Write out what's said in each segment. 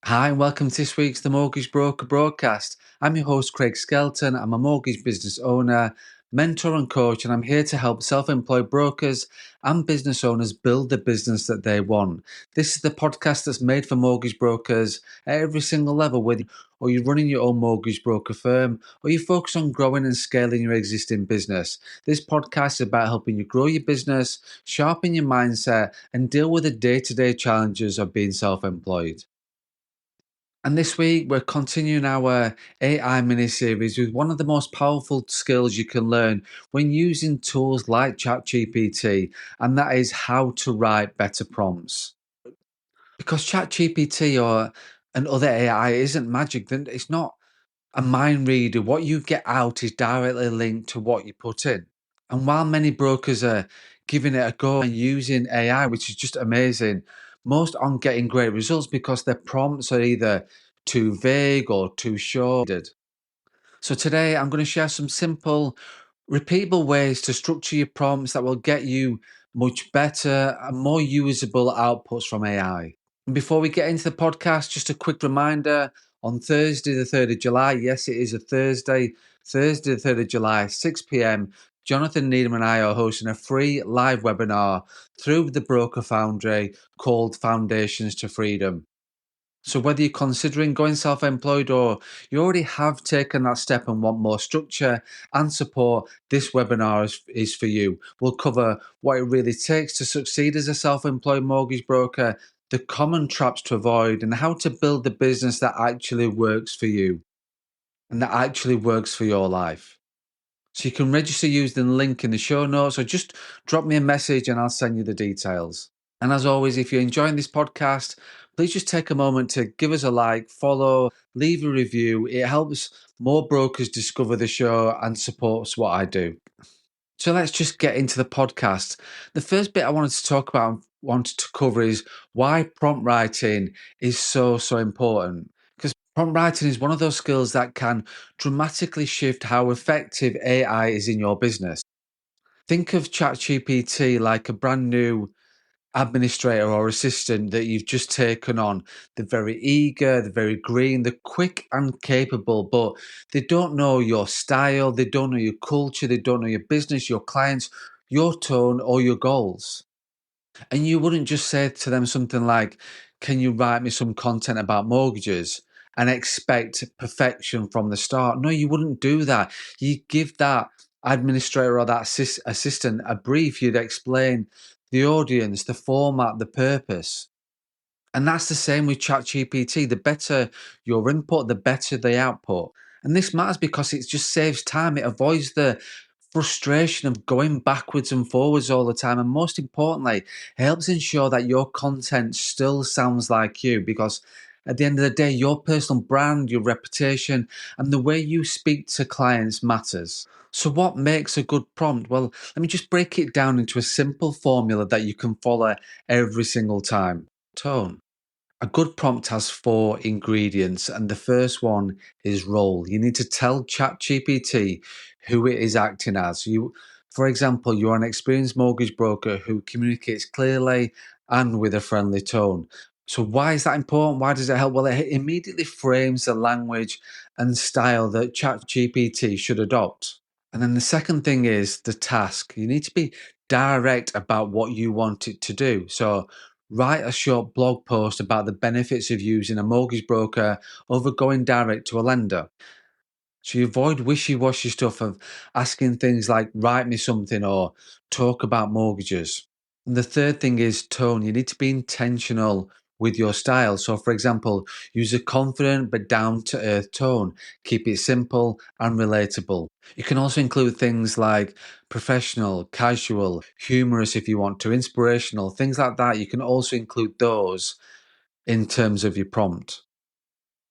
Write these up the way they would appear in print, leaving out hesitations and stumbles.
Hi, and welcome to this week's The Mortgage Broker broadcast. I'm your host, Craig Skelton. I'm a mortgage business owner, mentor, and coach, and I'm here to help self employed brokers and business owners build the business that they want. This is the podcast that's made for mortgage brokers at every single level, whether or you're running your own mortgage broker firm or you focus on growing and scaling your existing business. This podcast is about helping you grow your business, sharpen your mindset, and deal with the day to day challenges of being self employed. And this week, we're continuing our AI mini series with one of the most powerful skills you can learn when using tools like ChatGPT, and that is how to write better prompts. Because ChatGPT or and other AI isn't magic, then it's not a mind reader. What you get out is directly linked to what you put in. And while many brokers are giving it a go and using AI, which is just amazing, most aren't getting great results because their prompts are either too vague or too short. So today I'm going to share some simple, repeatable ways to structure your prompts that will get you much better and more usable outputs from AI. And before we get into the podcast, just a quick reminder on Thursday, the 3rd of July, yes, it is a Thursday, the 3rd of July, 6 p.m. Jonathan Needham and I are hosting a free live webinar through the Broker Foundry called Foundations to Freedom. So, whether you're considering going self employed or you already have taken that step and want more structure and support, this webinar is for you. We'll cover what it really takes to succeed as a self employed mortgage broker, the common traps to avoid, and how to build the business that actually works for you and that actually works for your life. So, you can register using the link in the show notes or just drop me a message and I'll send you the details. And as always, if you're enjoying this podcast, please just take a moment to give us a like, follow, leave a review. It helps more brokers discover the show and supports what I do. So let's just get into the podcast. The first bit I wanted to talk about, wanted to cover is why prompt writing is so important. Because prompt writing is one of those skills that can dramatically shift how effective AI is in your business. Think of ChatGPT like a brand new administrator or assistant that you've just taken on. They're very eager, they're very green, they're quick and capable, but they don't know your style, they don't know your culture, they don't know your business, your clients, your tone, or your goals. And you wouldn't just say to them something like, can you write me some content about mortgages? And expect perfection from the start. No, you wouldn't do that. You give that administrator or that assistant a brief, you'd explain the audience, the format, the purpose. And that's the same with ChatGPT. The better your input, the better the output. And this matters because it just saves time. It avoids the frustration of going backwards and forwards all the time. And most importantly, it helps ensure that your content still sounds like you because at the end of the day, your personal brand, your reputation, and the way you speak to clients matters. So, what makes a good prompt? Well, let me just break it down into a simple formula that you can follow every single time. Tone. A good prompt has four ingredients, and the first one is role. You need to tell ChatGPT who it is acting as. For example, you're an experienced mortgage broker who communicates clearly and with a friendly tone. So, why is that important? Why does it help? Well, it immediately frames the language and style that ChatGPT should adopt. And then the second thing is the task. You need to be direct about what you want it to do. So, write a short blog post about the benefits of using a mortgage broker over going direct to a lender. So you avoid wishy-washy stuff of asking things like write me something or talk about mortgages. And the third thing is tone. You need to be intentional with your style. So for example, use a confident but down to earth tone. Keep it simple and relatable. You can also include things like professional, casual, humorous if you want to, inspirational, things like that. You can also include those in terms of your prompt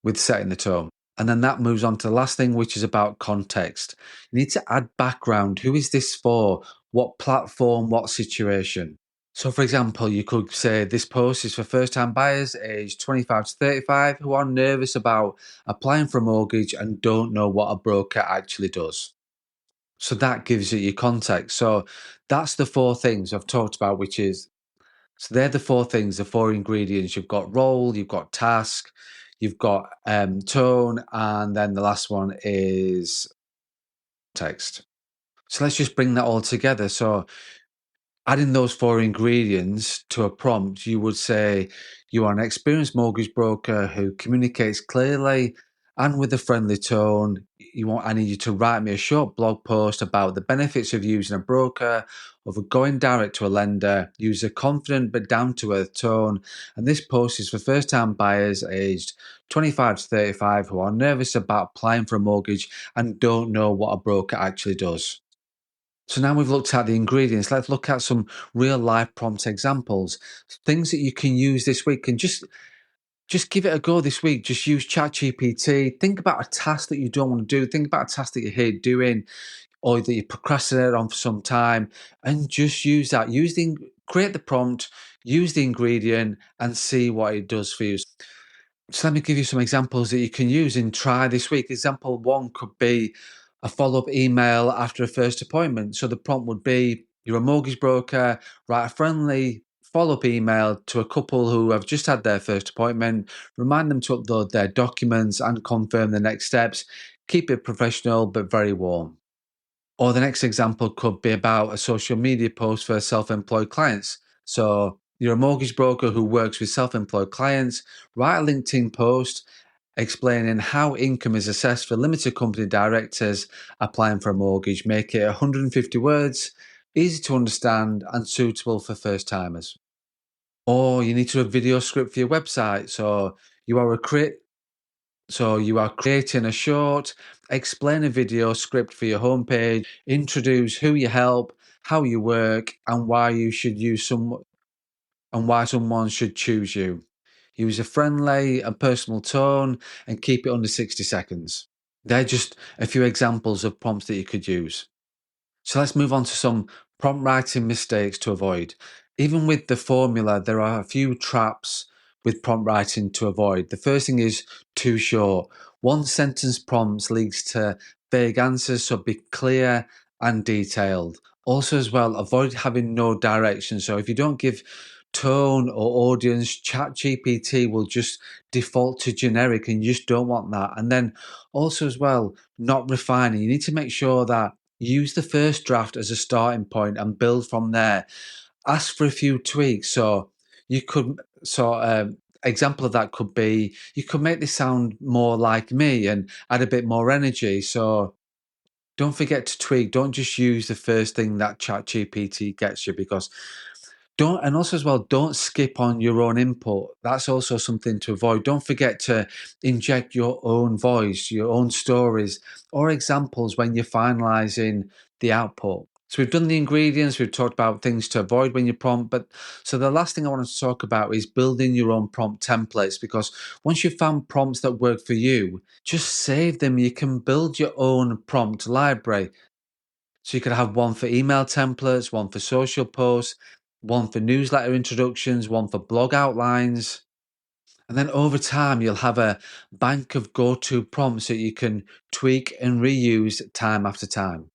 with setting the tone. And then that moves on to the last thing, which is about context. You need to add background. Who is this for? What platform? What situation? So, for example, you could say this post is for first time buyers aged 25 to 35 who are nervous about applying for a mortgage and don't know what a broker actually does. So, that gives you your context. So, that's the four things I've talked about, which is So they're the four things, the four ingredients. You've got role, you've got task, you've got tone, and then the last one is text. So let's just bring that all together. So adding those four ingredients to a prompt, you would say you are an experienced mortgage broker who communicates clearly and with a friendly tone. I need you to write me a short blog post about the benefits of using a broker over going direct to a lender. Use a confident but down to earth tone. And this post is for first time buyers aged 25 to 35 who are nervous about applying for a mortgage and don't know what a broker actually does. So now we've looked at the ingredients, let's look at some real life prompt examples, things that you can use this week, and just give it a go this week. Just use ChatGPT. Think about a task that you don't want to do. Think about a task that you hate doing or that you procrastinate on for some time, and just use that. Create the prompt, use the ingredient, and see what it does for you. So let me give you some examples that you can use and try this week. Example one could be a follow-up email after a first appointment. So the prompt would be, you're a mortgage broker, write a friendly follow-up email to a couple who have just had their first appointment, remind them to upload their documents and confirm the next steps. Keep it professional but very warm. Or the next example could be about a social media post for self-employed clients. So you're a mortgage broker who works with self-employed clients. Write a LinkedIn post explaining how income is assessed for limited company directors applying for a mortgage. Make it 150 words, easy to understand and suitable for first timers. Or you need to have a video script for your website. You are creating a short, explain a video script for your homepage, introduce who you help, how you work, and why someone should choose you. Use a friendly and personal tone and keep it under 60 seconds. They're just a few examples of prompts that you could use. So let's move on to some prompt writing mistakes to avoid. Even with the formula, there are a few traps with prompt writing to avoid. The first thing is too short. One sentence prompts leads to vague answers, so be clear and detailed. Also, as well, avoid having no direction. So if you don't give tone or audience, ChatGPT will just default to generic, and you just don't want that. And then also, as well, not refining. You need to make sure that use the first draft as a starting point and build from there. Ask for a few tweaks. So you could example of that could be you could make this sound more like me and add a bit more energy. So don't forget to tweak. Don't just use the first thing that ChatGPT gets you, because don't, and also as well, don't skip on your own input. That's also something to avoid. Don't forget to inject your own voice, your own stories, or examples when you're finalizing the output. So we've done the ingredients, we've talked about things to avoid when you prompt, but so the last thing I want to talk about is building your own prompt templates, because once you've found prompts that work for you, just save them. You can build your own prompt library. So you could have one for email templates, one for social posts, one for newsletter introductions, one for blog outlines. And then over time, you'll have a bank of go-to prompts that you can tweak and reuse time after time.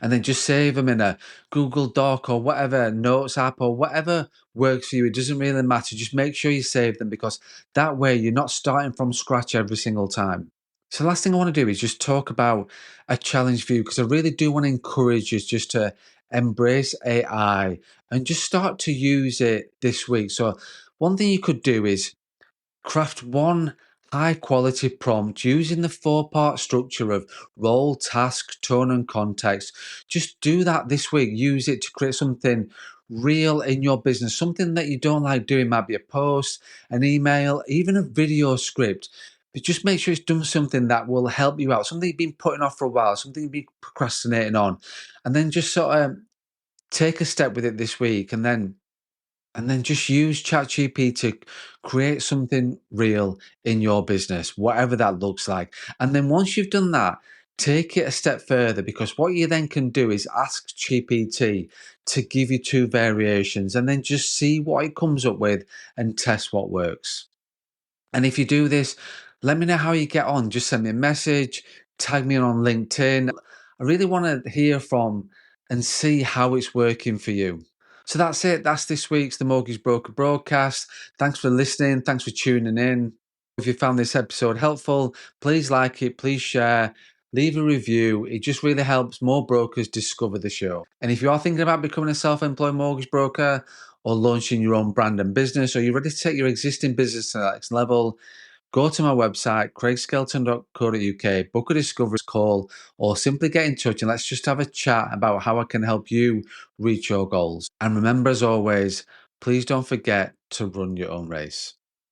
And then just save them in a Google Doc or whatever, notes app or whatever works for you. It doesn't really matter. Just make sure you save them, because that way you're not starting from scratch every single time. So the last thing I want to do is just talk about a challenge for you, because I really do want to encourage you just to embrace AI and just start to use it this week. So one thing you could do is craft one high quality prompt using the four-part structure of role, task, tone, and context. Just do that this week. Use it to create something real in your business. Something that you don't like doing might be a post, an email, even a video script. But just make sure it's done something that will help you out, something you've been putting off for a while, something you've been procrastinating on. And then just sort of take a step with it this week, and then just use ChatGPT to create something real in your business, whatever that looks like. And then once you've done that, take it a step further, because what you then can do is ask GPT to give you two variations and then just see what it comes up with and test what works. And if you do this, let me know how you get on. Just send me a message, tag me on LinkedIn. I really want to hear from and see how it's working for you. So that's it. That's this week's The Mortgage Broker broadcast. Thanks for listening. Thanks for tuning in. If you found this episode helpful, please like it, please share, leave a review. It just really helps more brokers discover the show. And if you are thinking about becoming a self-employed mortgage broker or launching your own brand and business, or you're ready to take your existing business to the next level, go to my website, craigskelton.co.uk, book a discovery call, or simply get in touch and let's just have a chat about how I can help you reach your goals. And remember, as always, please don't forget to run your own race.